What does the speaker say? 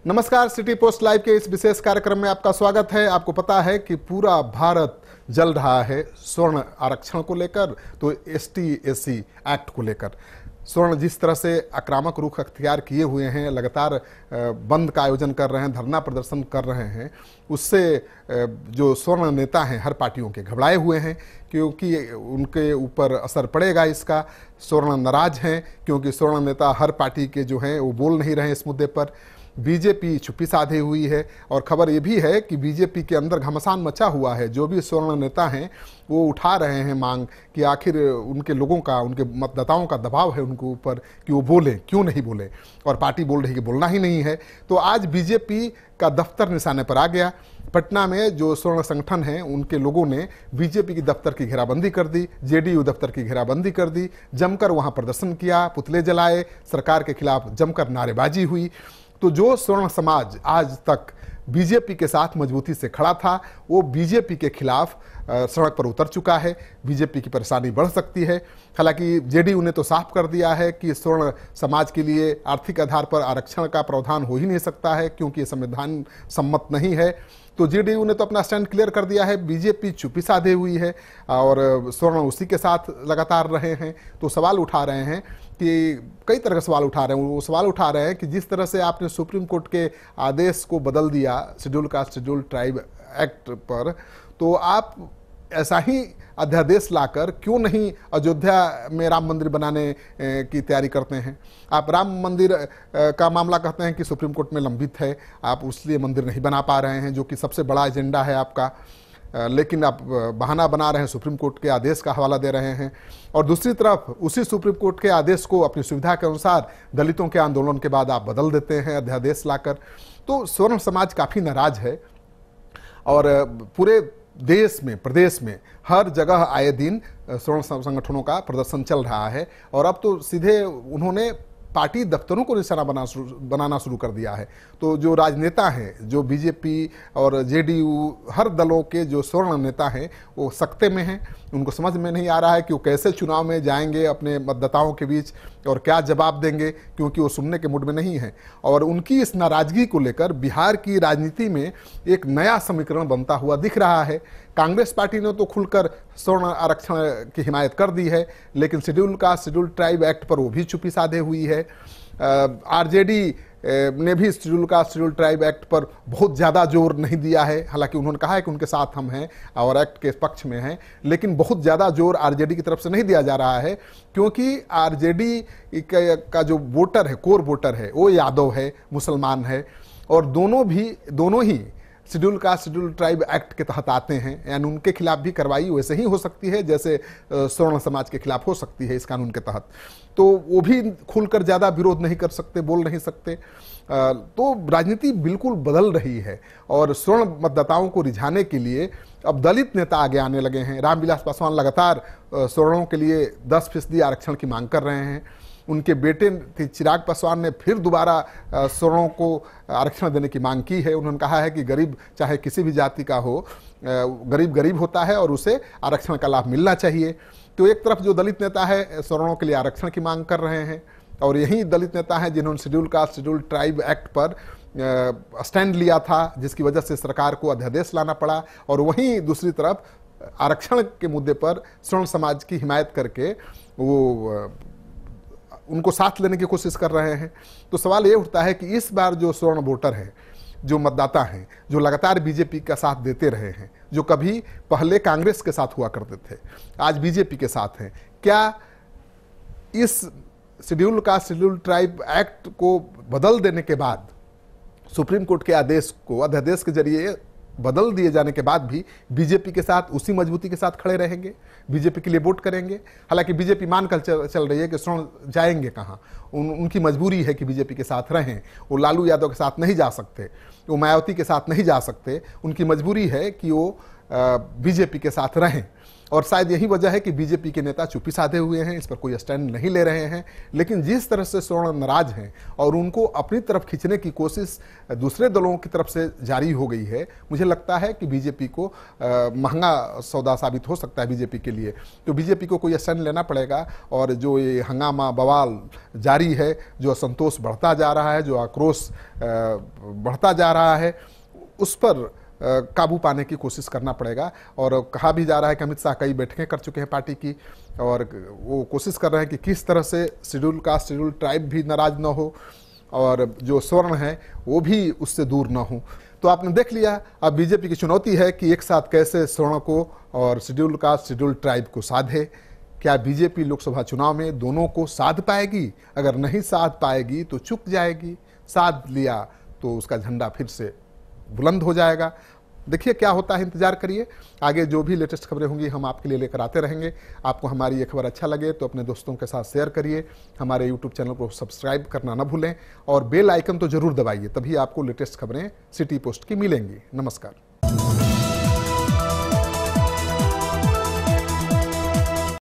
नमस्कार, city post live के इस विशेष कार्यक्रम में आपका स्वागत है। आपको पता है कि पूरा भारत जल रहा है स्वर्ण आरक्षण को लेकर, तो एसटी एससी एक्ट को लेकर। स्वर्ण जिस तरह से आक्रामक रुख अख्तियार किए हुए हैं, लगातार बंद का आयोजन कर रहे हैं, धरना प्रदर्शन कर रहे हैं, उससे जो स्वर्ण नेता हैं हर पार्टियों के घबराए हुए हैं क्योंकि उनके ऊपर असर पड़ेगा इसका। स्वर्ण नाराज हैं क्योंकि स्वर्ण नेता हर पार्टी के जो हैं वो बोल नहीं रहे हैं इस मुद्दे पर। बीजेपी चुप्पी साधे हुई है और खबर ये भी है कि बीजेपी के अंदर घमासान मचा हुआ है। जो भी स्वर्ण नेता हैं वो उठा रहे हैं मांग कि आखिर उनके लोगों का, उनके मतदाताओं का दबाव है उनके ऊपर कि वो बोलें, क्यों नहीं बोले, और पार्टी बोल रही है कि बोलना ही नहीं है। तो आज बीजेपी का दफ्तर निशाने पर आ गया। पटना में जो स्वर्ण संगठन हैं उनके लोगों ने बीजेपी की दफ्तर की घेराबंदी कर दी, जेडीयू दफ्तर की घेराबंदी कर दी, जमकर वहां प्रदर्शन किया, पुतले जलाए, सरकार के खिलाफ जमकर नारेबाजी हुई। तो जो स्वर्ण समाज आज तक बीजेपी के साथ मजबूती से खड़ा था वो बीजेपी के खिलाफ सड़क पर उतर चुका है। बीजेपी की परेशानी बढ़ सकती है। हालांकि जेडीयू ने तो साफ कर दिया है कि स्वर्ण समाज के लिए आर्थिक आधार पर आरक्षण का प्रावधान हो ही नहीं सकता है क्योंकि ये संविधान सम्मत नहीं है। तो जेडीयू ने तो अपना स्टैंड क्लियर कर दिया है। बीजेपी चुप्पी साधे हुई है और स्वर्ण उसी के साथ लगातार रहे हैं। तो सवाल उठा रहे हैं कि कई तरह के सवाल उठा रहे हैं। वो सवाल उठा रहे हैं कि जिस तरह से आपने सुप्रीम कोर्ट के आदेश को बदल दिया schedule caste schedule tribe act पर, तो आप ऐसा ही अध्यादेश लाकर क्यों नहीं अयोध्या में राम मंदिर बनाने की तैयारी करते हैं। आप राम मंदिर का मामला कहते हैं कि सुप्रीम कोर्ट में लंबित है, आप उसलिए मंदिर नहीं बना पा रहे हैं, जो कि सबसे बड़ा एजेंडा है आपका, लेकिन आप बहाना बना रहे हैं, सुप्रीम कोर्ट के आदेश का हवाला दे रहे हैं। और दूसरी तरफ उसी सुप्रीम कोर्ट के आदेश को अपनी सुविधा के अनुसार दलितों के आंदोलन के बाद आप बदल देते हैं अध्यादेश लाकर। तो स्वर्ण समाज काफ़ी नाराज है और पूरे देश में, प्रदेश में हर जगह आए दिन स्वर्ण संगठनों का प्रदर्शन चल रहा है। और अब तो सीधे उन्होंने पार्टी दफ्तरों को निशाना बनाना शुरू कर दिया है। तो जो राजनेता हैं, जो बीजेपी और जेडीयू हर दलों के जो स्वर्ण नेता हैं वो सख्ते में हैं। उनको समझ में नहीं आ रहा है कि वो कैसे चुनाव में जाएंगे अपने मतदाताओं के बीच और क्या जवाब देंगे, क्योंकि वो सुनने के मूड में नहीं है। और उनकी इस नाराजगी को लेकर बिहार की राजनीति में एक नया समीकरण बनता हुआ दिख रहा है। कांग्रेस पार्टी ने तो खुलकर स्वर्ण आरक्षण की हिमायत कर दी है, लेकिन schedule caste schedule tribe act पर वो भी चुप्पी साधे हुई है। आरजेडी ने भी schedule caste schedule tribe act पर बहुत ज़्यादा जोर नहीं दिया है। हालांकि उन्होंने कहा है कि उनके साथ हम हैं और एक्ट के पक्ष में हैं, लेकिन बहुत ज़्यादा जोर आरजेडी की तरफ से नहीं दिया जा रहा है क्योंकि आरजेडी का जो वोटर है, कोर वोटर है, वो यादव है, मुसलमान है और दोनों ही schedule caste schedule tribe act के तहत आते हैं। यानी उनके खिलाफ भी कार्रवाई वैसे ही हो सकती है जैसे स्वर्ण समाज के खिलाफ हो सकती है इस कानून के तहत। तो वो भी खुलकर ज़्यादा विरोध नहीं कर सकते, बोल नहीं सकते। तो राजनीति बिल्कुल बदल रही है और स्वर्ण मतदाताओं को रिझाने के लिए अब दलित नेता आगे आने लगे हैं। रामविलास पासवान लगातार स्वर्णों के लिए 10% आरक्षण की मांग कर रहे हैं। उनके बेटे चिराग पासवान ने फिर दोबारा स्वर्णों को आरक्षण देने की मांग की है। उन्होंने कहा है कि गरीब चाहे किसी भी जाति का हो, गरीब गरीब होता है और उसे आरक्षण का लाभ मिलना चाहिए। तो एक तरफ जो दलित नेता है स्वर्णों के लिए आरक्षण की मांग कर रहे हैं और यही दलित नेता हैं जिन्होंने schedule caste schedule tribe act पर स्टैंड लिया था, जिसकी वजह से सरकार को अध्यादेश लाना पड़ा। और वहीं दूसरी तरफ आरक्षण के मुद्दे पर स्वर्ण समाज की हिमायत करके वो उनको साथ लेने की कोशिश कर रहे हैं। तो सवाल ये उठता है कि इस बार जो स्वर्ण वोटर हैं, जो मतदाता हैं, जो लगातार बीजेपी का साथ देते रहे हैं, जो कभी पहले कांग्रेस के साथ हुआ करते थे, आज बीजेपी के साथ हैं, क्या इस schedule caste schedule tribe act को बदल देने के बाद, सुप्रीम कोर्ट के आदेश को अध्यादेश के जरिए बदल दिए जाने के बाद भी बीजेपी के साथ उसी मजबूती के साथ खड़े रहेंगे, बीजेपी के लिए वोट करेंगे? हालांकि बीजेपी मानकर चल रही है कि स्वर्ण जाएंगे कहाँ, उनकी मजबूरी है कि बीजेपी के साथ रहें। वो लालू यादव के साथ नहीं जा सकते, वो मायावती के साथ नहीं जा सकते, उनकी मजबूरी है कि वो बीजेपी के साथ रहें। और शायद यही वजह है कि बीजेपी के नेता चुप्पी साधे हुए हैं, इस पर कोई स्टैंड नहीं ले रहे हैं। लेकिन जिस तरह से स्वर्ण नाराज हैं और उनको अपनी तरफ खींचने की कोशिश दूसरे दलों की तरफ से जारी हो गई है, मुझे लगता है कि बीजेपी को महंगा सौदा साबित हो सकता है बीजेपी के लिए। तो बीजेपी को कोई स्टैंड लेना पड़ेगा और जो ये हंगामा बवाल जारी है, जो असंतोष बढ़ता जा रहा है, जो आक्रोश बढ़ता जा रहा है, उस पर काबू पाने की कोशिश करना पड़ेगा। और कहा भी जा रहा है कि अमित शाह कई बैठकें कर चुके हैं पार्टी की और वो कोशिश कर रहे हैं कि किस तरह से शेड्यूल कास्ट शेड्यूल ट्राइब भी नाराज न हो और जो स्वर्ण है वो भी उससे दूर न हो। तो आपने देख लिया, अब बीजेपी की चुनौती है कि एक साथ कैसे स्वर्ण को और शेड्यूल कास्ट शेड्यूल ट्राइब को साधे। क्या बीजेपी लोकसभा चुनाव में दोनों को साध पाएगी? अगर नहीं साध पाएगी तो चुक जाएगी, साध लिया तो उसका झंडा फिर से बुलंद हो जाएगा। देखिए क्या होता है, इंतजार करिए। आगे जो भी लेटेस्ट खबरें होंगी हम आपके लिए लेकर आते रहेंगे। आपको हमारी ये खबर अच्छा लगे तो अपने दोस्तों के साथ शेयर करिए, हमारे यूट्यूब चैनल को सब्सक्राइब करना ना भूलें और बेल आइकन तो जरूर दबाइए, तभी आपको लेटेस्ट खबरें सिटी पोस्ट की मिलेंगी। नमस्कार।